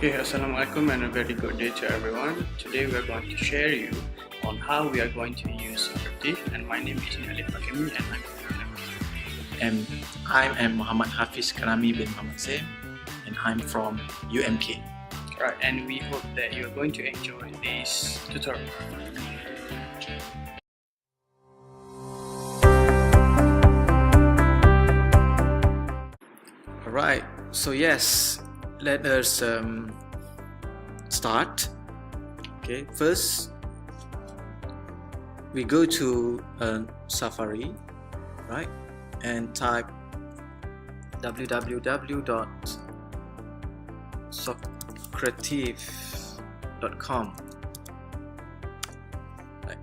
Okay, Assalamualaikum and a very good day to everyone. Today we are going to share you on how we are going to use Socrative, and my name is Alif Hakimi and I'm from UMK. And I'm Muhammad Hafiz Karami bin Muhammad Zain, and I'm from UMK. Right, and we hope that you're going to enjoy this tutorial. Alright, so yes, let us start. Okay, first we go to Safari, right, and type www.socrative.com. Right.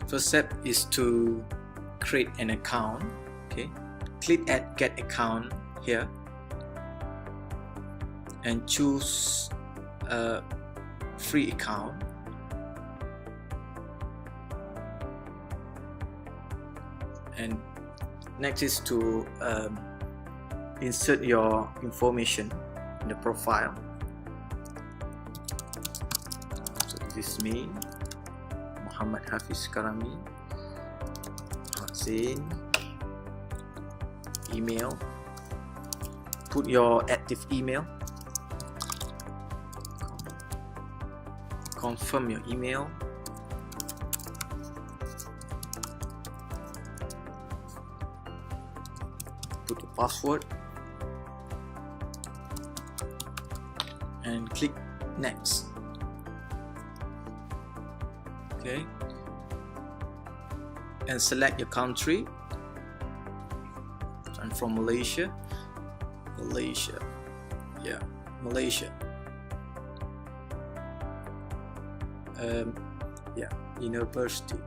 First step is to create an account. Okay, click at Get Account here and choose a free account. And next is to insert your information in the profile. So this is me, Muhammad Hafiz Karami, Zain, email, put your active email, confirm your email, put the password and click next. Okay, and select your country. I'm from Malaysia. Malaysia. University.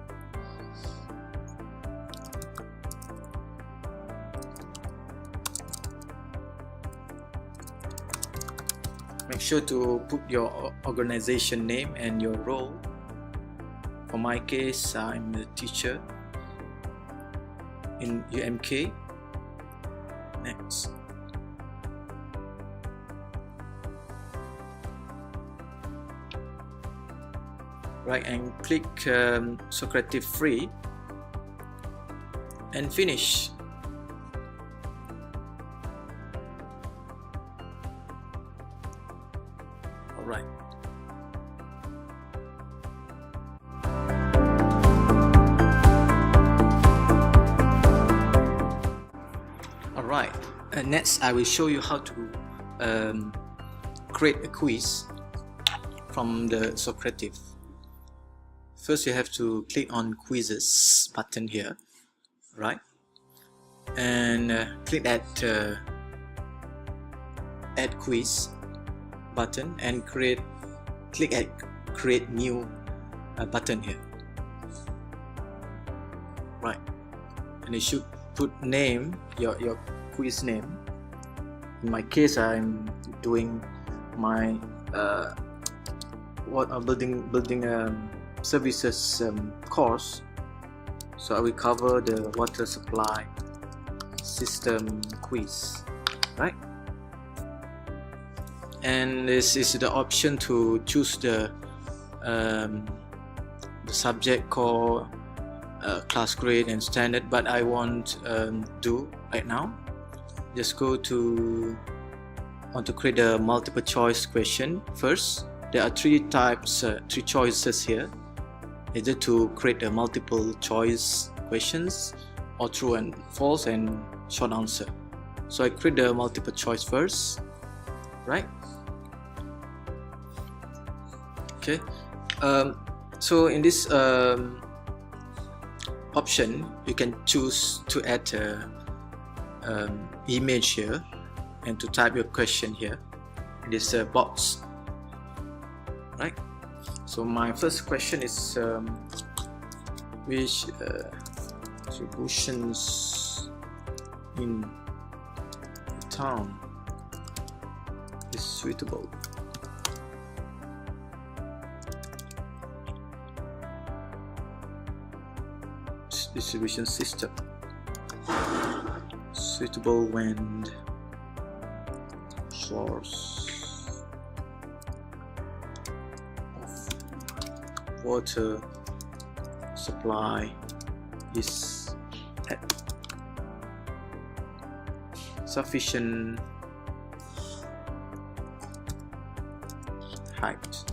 Make sure to put your organization name and your role. For my case, I'm a teacher in UMK. Next. Right, and click Socrative free and finish. Alright. Alright, next I will show you how to create a quiz from the Socrative. First, you have to click on Quizzes button here, right? And click at Add Quiz button and click at Create New button here, right? And you should put name, your quiz name. In my case, I'm doing my building services course, so I will cover the water supply system quiz, right? And this is the option to choose the subject called class grade and standard, but I won't do right now. Just go to want to create a multiple choice question first. There are three choices here. Either to create a multiple choice questions or true and false and short answer. So I create the multiple choice first, right? Okay. So in this option, you can choose to add image here and to type your question here in this box, right? So my first question is which distributions in town is suitable? Distribution system suitable when source water supply is at sufficient height.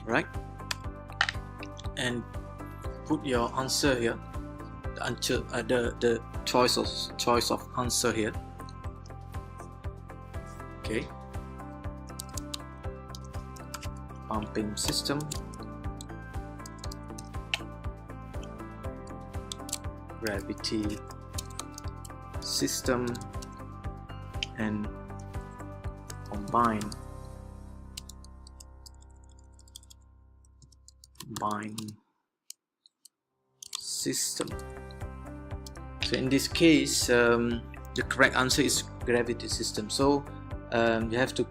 Right, and put your answer here, the choice of answer here. Okay, pumping system, gravity system, and combine system. So in this case, the correct answer is gravity system. So you have to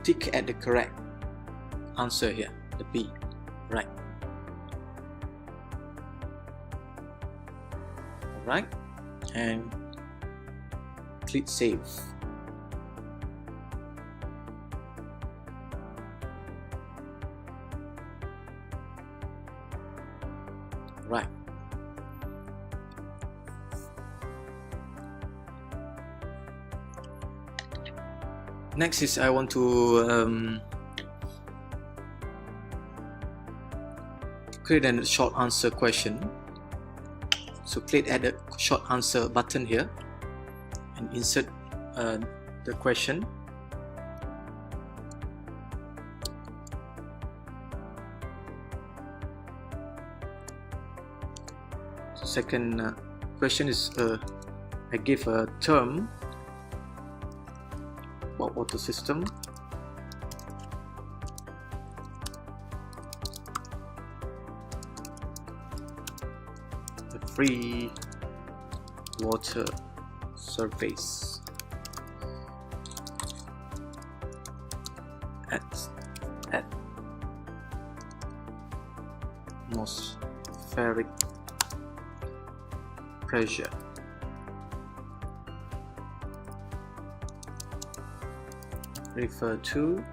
tick at the correct answer here, the B, right? Alright, and click save. Right. Next is I want to create a short answer question. So click at the short answer button here and insert the question. Second question is I give a term about water system. The free water surface at atmospheric pressure. Refer to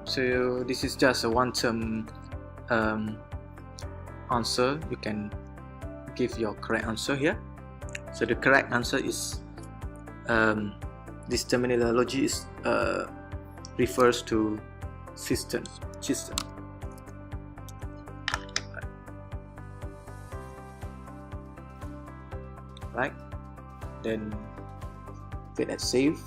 so this is just a one-term answer. You can give your correct answer here. So the correct answer is this terminology is refers to system. Right, then click at save.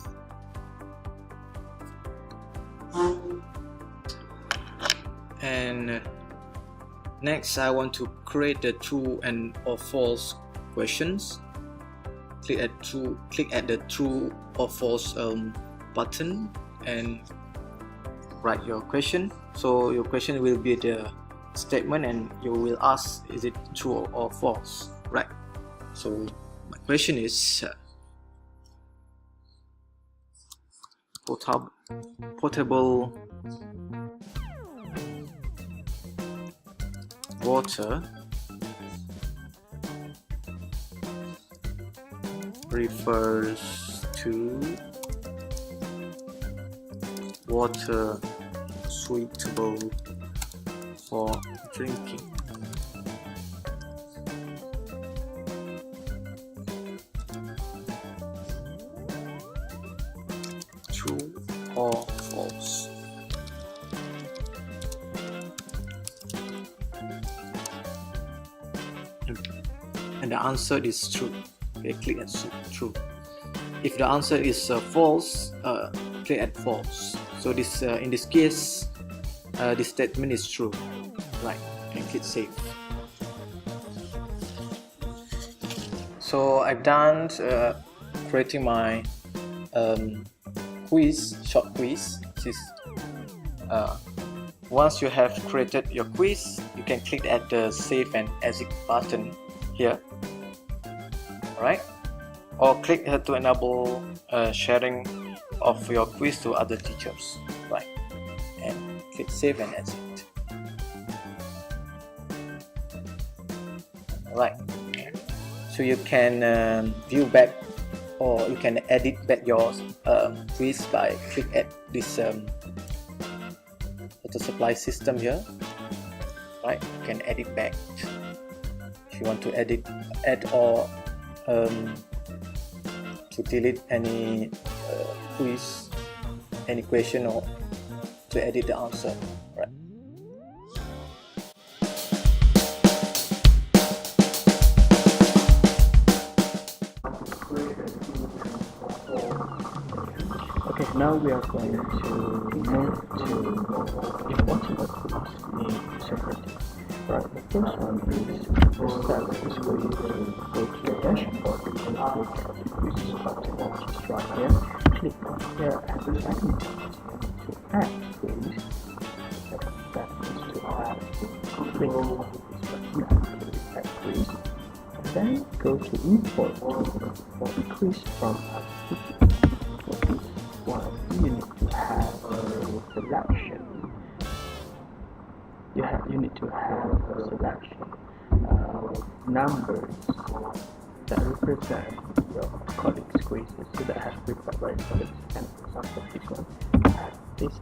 And next I want to create the true and or false questions. Click at the true or false button and write your question. So your question will be the statement and you will ask is it true or false, right? So my question is potable water refers to water suitable for drinking. True or false? And the answer is true. Okay, click at true. If the answer is false, click at false. So this in this case, this statement is true, right? And click save. So I've done creating my short quiz. This is, once you have created your quiz, you can click at the save and exit button here, right? Or click here to enable sharing of your quiz to other teachers, right? And click save and exit. Alright, so you can view back, or you can edit back your quiz by click at this auto supply system here. Right, you can edit back if you want to add or to delete any quiz, any question, or to edit the answer. Right. Okay, now we are going to move to important quiz in Socrative. Right, the first one is the step is for you to go to your dashboard and look at the quizzes button, which is right here. Click on here and select it to add quiz. That is to add. Click on this button and click add quiz. And then go to import for the quiz from activity. For this one, you need to have a selection. You need to have a selection numbers that represent your colleagues' quizzes, so that has prepared by colleagues. And for example, this one has this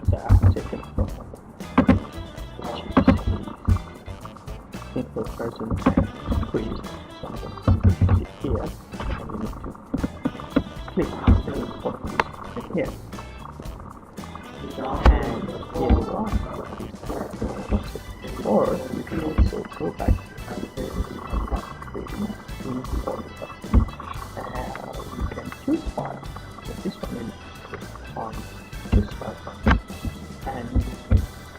that I've taken from which is simple person quiz. Something here, and you need to click on the import quiz here. And here you are. Or you can also go back to import button, and you can choose file. So this one is on choose file button, and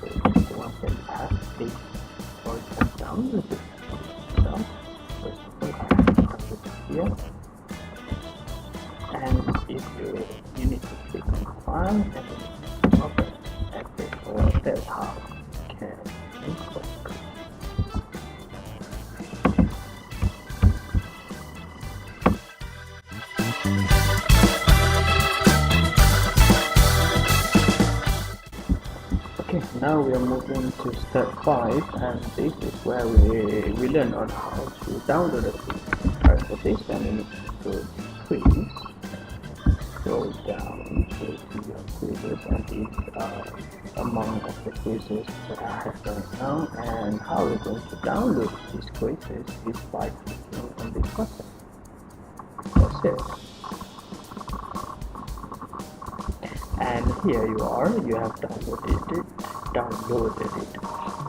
the one that you have is, or you can download it yourself. First of all, I have downloaded it here, and if you need to click on file and then open it, or that's how you can import. Okay, now we are moving to step 5, and this is where we learn on how to download a quiz. Alright, for this one you need to go to quiz, scroll down to your quizzes, and these are among of the quizzes that I have right now. And how we're going to download these quizzes is by clicking on this button. That's it. And here you are, you have downloaded it,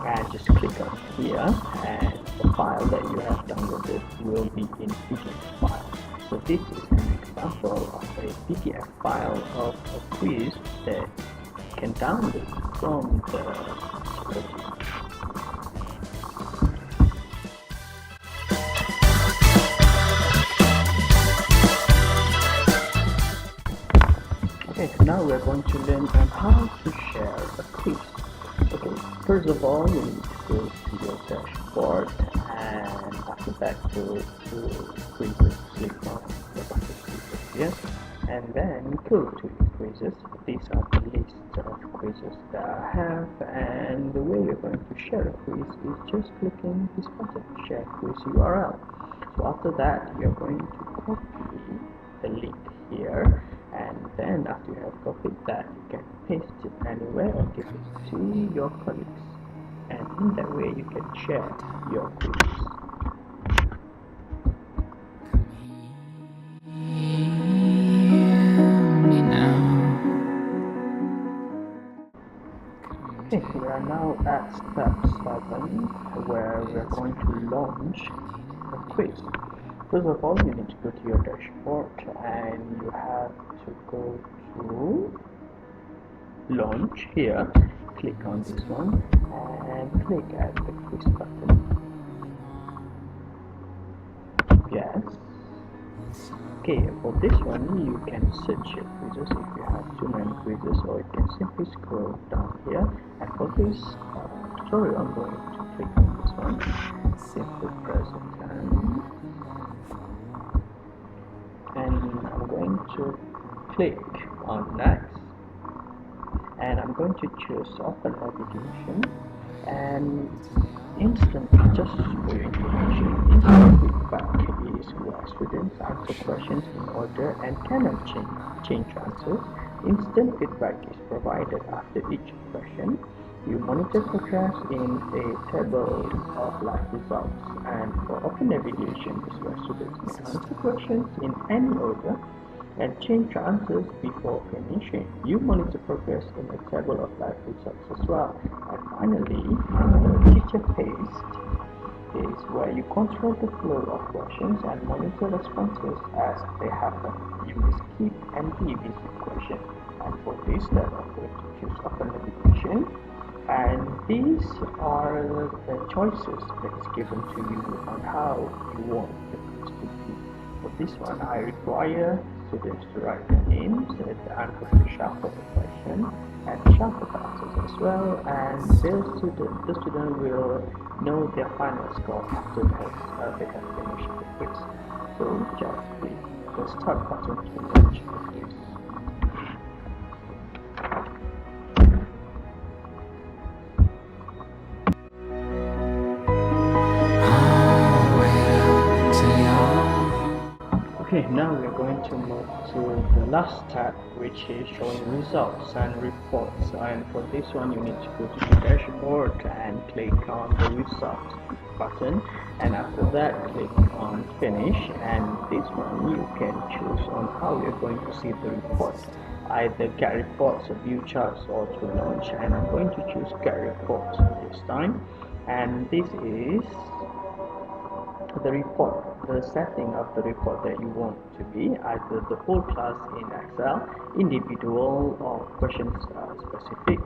and just click on here, and the file that you have downloaded will be in PDF file. So this is an example of a PDF file of a quiz that you can download from the Socrative. Okay, now we are going to learn on how to share a quiz. Okay, first of all, you need to go to your dashboard, and after that go to quizzes, click on the button quizzes here, and then go to your quizzes. These are the list of quizzes that I have, and the way you're going to share a quiz is just clicking this button, share quiz URL. So after that, you're going to copy the link here, and then after you have copied that, you can paste it anywhere or give it to your colleagues, and in that way you can share your quiz. Okay, we are now at step 7, where we are going to launch a quiz. First of all, you need to go to your dashboard, and you have to go to launch here, click on this one, and click at the quiz button. Yes. Okay, for this one you can search your quizzes if you have too many quizzes, or you can simply scroll down here, and for this tutorial I'm going to click on this one, simply press return, and I'm going to click on next, and I'm going to choose open navigation, and Just for your information, instant feedback is where students answer questions in order and cannot change answers. Instant feedback is provided after each question. You monitor progress in a table of live results, and for open navigation is where students may answer questions in any order and change answers before finishing. You monitor progress in a table of live results as well. And finally, the teacher paste is where you control the flow of questions and monitor responses as they happen. You may skip empty basic question. And for this step, I'm going to choose open navigation. And these are the choices that is given to you on how you want the quiz to be. For this one, I require students to write their names, and I'm going to shuffle the question and shuffle the answers as well, and the student will know their final score after they have finished the quiz. So just click the start button to launch the quiz. Okay, now we're going to move to the last tab, which is showing results and reports. And for this one, you need to go to the dashboard and click on the results button, and after that click on finish. And this one you can choose on how you're going to see the report, either get reports, view charts, or to launch. And I'm going to choose get reports this time, and this is the report, the setting of the report that you want to be, either the whole class in Excel, individual, or questions specific.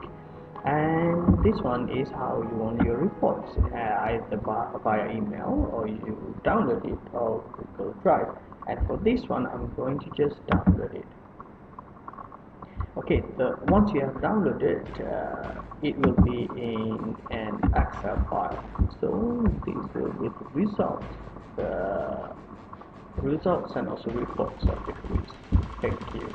And this one is how you want your reports, either via email, or you download it, or Google Drive. And for this one, I'm going to just download it. Okay, once you have downloaded, it will be in an Excel file. So these will be the results and also reports of the quiz. Thank you.